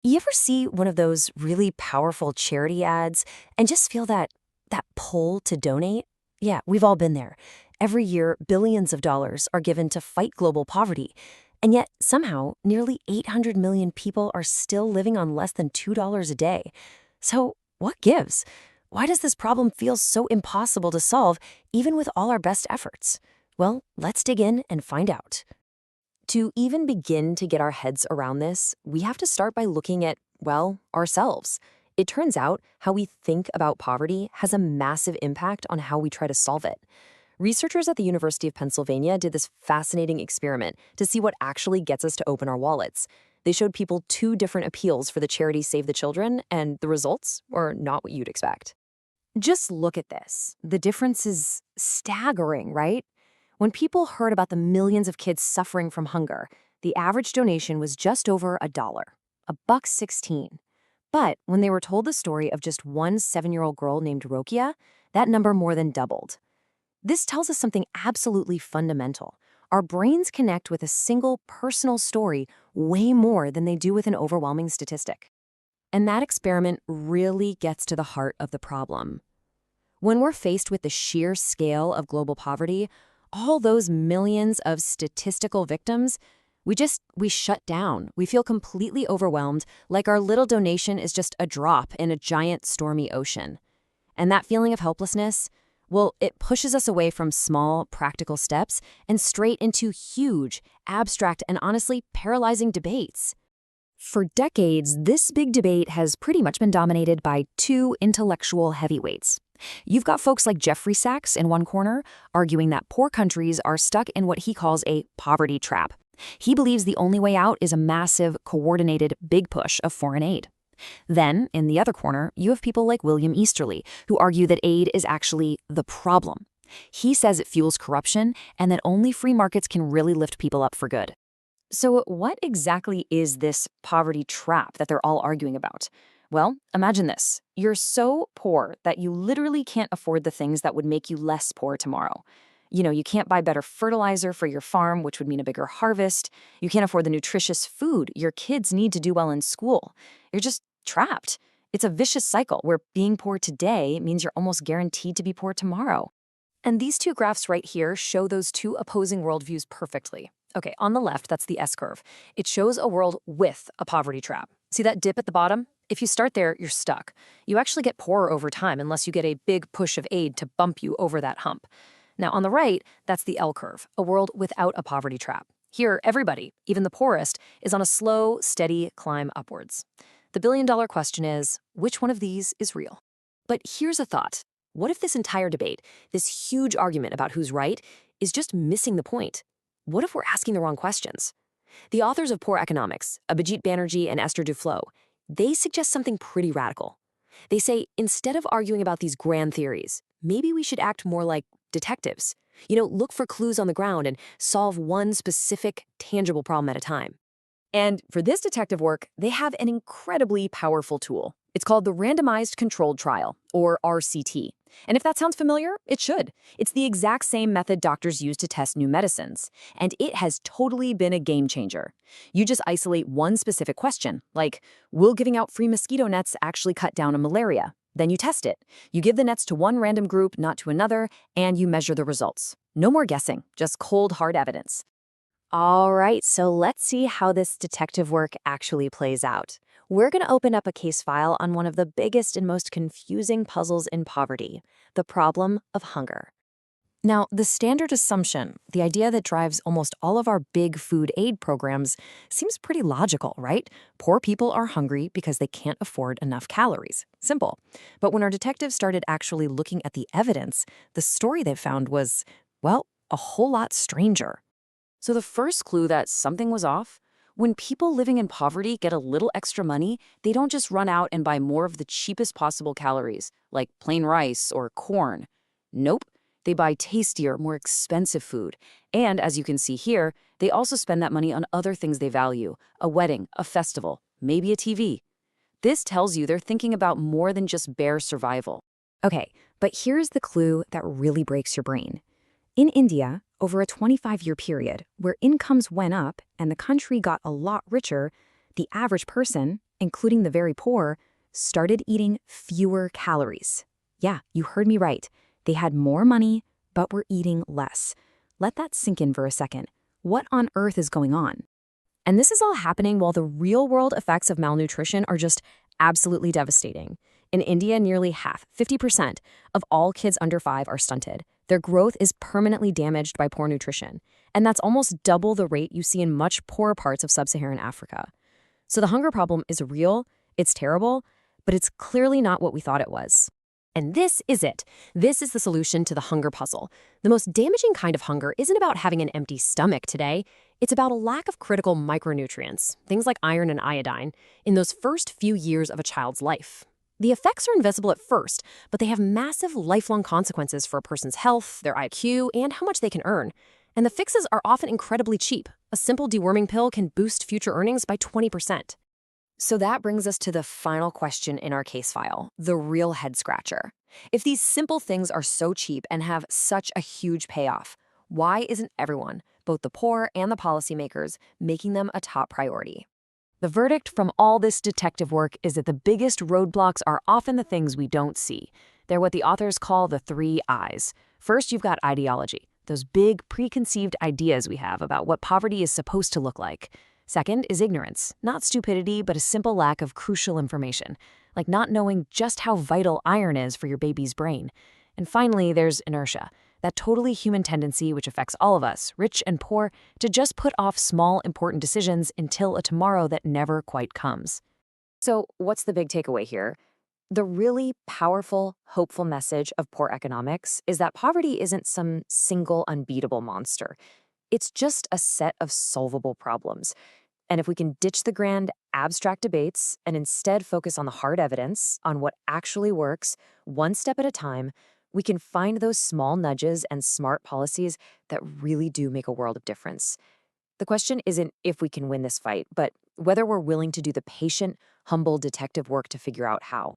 You ever see one of those really powerful charity ads and just feel that pull to donate? Yeah, we've all been there. Every year, billions of dollars are given to fight global poverty. And yet, somehow, nearly 800 million people are still living on less than $2 a day. So, what gives? Why does this problem feel so impossible to solve, even with all our best efforts? Well, let's dig in and find out. To even begin to get our heads around this, we have to start by looking at, well, ourselves. It turns out how we think about poverty has a massive impact on how we try to solve it. Researchers at the University of Pennsylvania did this fascinating experiment to see what actually gets us to open our wallets. They showed people two different appeals for the charity Save the Children, and the results were not what you'd expect. Just look at this. The difference is staggering, right? When people heard about the millions of kids suffering from hunger, the average donation was just over $1, $1.16. But when they were told the story of just one 7-year-old girl named Rokia, that number more than doubled. This tells us something absolutely fundamental. Our brains connect with a single personal story way more than they do with an overwhelming statistic. And that experiment really gets to the heart of the problem. When we're faced with the sheer scale of global poverty, all those millions of statistical victims, we shut down. We feel completely overwhelmed, like our little donation is just a drop in a giant stormy ocean. And that feeling of helplessness, well, it pushes us away from small, practical steps and straight into huge, abstract, and honestly paralyzing debates. For decades, this big debate has pretty much been dominated by two intellectual heavyweights. You've got folks like Jeffrey Sachs in one corner, arguing that poor countries are stuck in what he calls a poverty trap. He believes the only way out is a massive, coordinated, big push of foreign aid. Then, in the other corner, you have people like William Easterly, who argue that aid is actually the problem. He says it fuels corruption and that only free markets can really lift people up for good. So what exactly is this poverty trap that they're all arguing about? Well, imagine this. You're so poor that you literally can't afford the things that would make you less poor tomorrow. You can't buy better fertilizer for your farm, which would mean a bigger harvest. You can't afford the nutritious food your kids need to do well in school. You're just trapped. It's a vicious cycle where being poor today means you're almost guaranteed to be poor tomorrow. And these two graphs right here show those two opposing worldviews perfectly. Okay, on the left, that's the S-curve. It shows a world with a poverty trap. See that dip at the bottom? If you start there, you're stuck. You actually get poorer over time unless you get a big push of aid to bump you over that hump. Now, on the right, that's the L-curve, a world without a poverty trap. Here, everybody, even the poorest, is on a slow, steady climb upwards. The billion-dollar question is, which one of these is real? But here's a thought. What if this entire debate, this huge argument about who's right, is just missing the point? What if we're asking the wrong questions? The authors of Poor Economics, Abhijit Banerjee and Esther Duflo, they suggest something pretty radical. They say, instead of arguing about these grand theories, maybe we should act more like detectives. Look for clues on the ground and solve one specific, tangible problem at a time. And for this detective work, they have an incredibly powerful tool. It's called the Randomized Controlled Trial, or RCT. And if that sounds familiar, it should. It's the exact same method doctors use to test new medicines. And it has totally been a game changer. You just isolate one specific question, like, will giving out free mosquito nets actually cut down on malaria? Then you test it. You give the nets to one random group, not to another, and you measure the results. No more guessing, just cold, hard evidence. All right, so let's see how this detective work actually plays out. We're going to open up a case file on one of the biggest and most confusing puzzles in poverty, the problem of hunger. Now, the standard assumption, the idea that drives almost all of our big food aid programs, seems pretty logical, right? Poor people are hungry because they can't afford enough calories. Simple. But when our detectives started actually looking at the evidence, the story they found was, well, a whole lot stranger. So the first clue that something was off, when people living in poverty get a little extra money, they don't just run out and buy more of the cheapest possible calories, like plain rice or corn. Nope, they buy tastier, more expensive food. And as you can see here, they also spend that money on other things they value, a wedding, a festival, maybe a TV. This tells you they're thinking about more than just bare survival. Okay, but here's the clue that really breaks your brain. In India, over a 25-year period, where incomes went up and the country got a lot richer, the average person, including the very poor, started eating fewer calories. Yeah, you heard me right. They had more money, but were eating less. Let that sink in for a second. What on earth is going on? And this is all happening while the real-world effects of malnutrition are just absolutely devastating. In India, nearly half, 50%, of all kids under 5 are stunted. Their growth is permanently damaged by poor nutrition. And that's almost double the rate you see in much poorer parts of sub-Saharan Africa. So the hunger problem is real, it's terrible, but it's clearly not what we thought it was. And this is it. This is the solution to the hunger puzzle. The most damaging kind of hunger isn't about having an empty stomach today. It's about a lack of critical micronutrients, things like iron and iodine, in those first few years of a child's life. The effects are invisible at first, but they have massive lifelong consequences for a person's health, their IQ, and how much they can earn. And the fixes are often incredibly cheap. A simple deworming pill can boost future earnings by 20%. So that brings us to the final question in our case file, the real head-scratcher. If these simple things are so cheap and have such a huge payoff, why isn't everyone, both the poor and the policymakers, making them a top priority? The verdict from all this detective work is that the biggest roadblocks are often the things we don't see. They're what the authors call the 3 I's. First, you've got ideology, those big preconceived ideas we have about what poverty is supposed to look like. Second is ignorance, not stupidity, but a simple lack of crucial information, like not knowing just how vital iron is for your baby's brain. And finally, there's inertia, that totally human tendency which affects all of us, rich and poor, to just put off small, important decisions until a tomorrow that never quite comes. So what's the big takeaway here? The really powerful, hopeful message of poor economics is that poverty isn't some single unbeatable monster. It's just a set of solvable problems. And if we can ditch the grand, abstract debates and instead focus on the hard evidence, on what actually works, one step at a time, we can find those small nudges and smart policies that really do make a world of difference. The question isn't if we can win this fight, but whether we're willing to do the patient, humble detective work to figure out how.